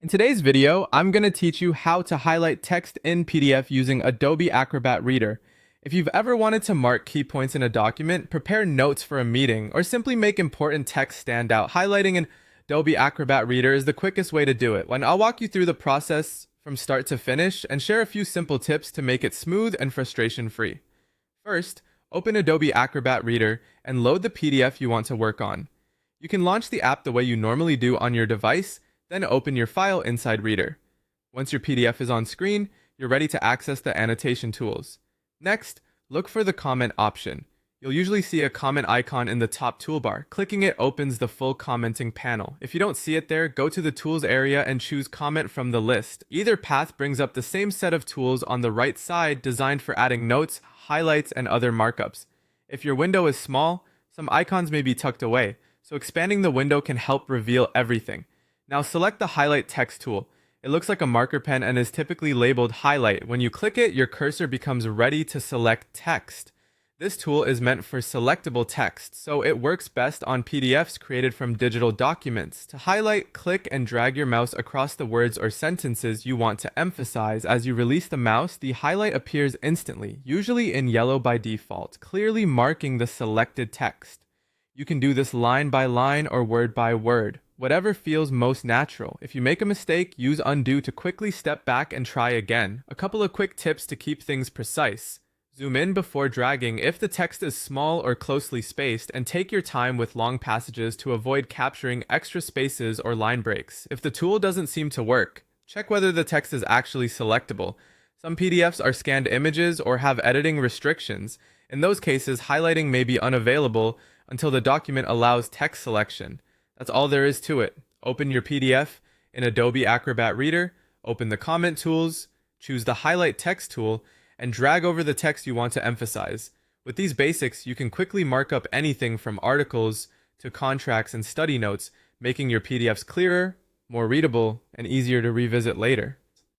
In today's video, I'm going to teach you how to highlight text in PDF using Adobe Acrobat Reader. If you've ever wanted to mark key points in a document, prepare notes for a meeting, or simply make important text stand out, highlighting in Adobe Acrobat Reader is the quickest way to do it. I'll walk you through the process from start to finish and share a few simple tips to make it smooth and frustration-free. First, open Adobe Acrobat Reader and load the PDF you want to work on. You can launch the app the way you normally do on your device, then open your file inside Reader. Once your PDF is on screen, you're ready to access the annotation tools. Next, look for the comment option. You'll usually see a comment icon in the top toolbar. Clicking it opens the full commenting panel. If you don't see it there, go to the tools area and choose comment from the list. Either path brings up the same set of tools on the right side designed for adding notes, highlights, and other markups. If your window is small, some icons may be tucked away, so expanding the window can help reveal everything. Now select the Highlight Text tool. It looks like a marker pen and is typically labeled Highlight. When you click it, your cursor becomes ready to select text. This tool is meant for selectable text, so it works best on PDFs created from digital documents. To highlight, click and drag your mouse across the words or sentences you want to emphasize. As you release the mouse, the highlight appears instantly, usually in yellow by default, clearly marking the selected text. You can do this line by line or word by word, whatever feels most natural. If you make a mistake, use undo to quickly step back and try again. A couple of quick tips to keep things precise. Zoom in before dragging if the text is small or closely spaced, and take your time with long passages to avoid capturing extra spaces or line breaks. If the tool doesn't seem to work, check whether the text is actually selectable. Some PDFs are scanned images or have editing restrictions. In those cases, highlighting may be unavailable until the document allows text selection. That's all there is to it. Open your PDF in Adobe Acrobat Reader, open the comment tools, choose the Highlight Text tool, and drag over the text you want to emphasize. With these basics, you can quickly mark up anything from articles to contracts and study notes, making your PDFs clearer, more readable, and easier to revisit later.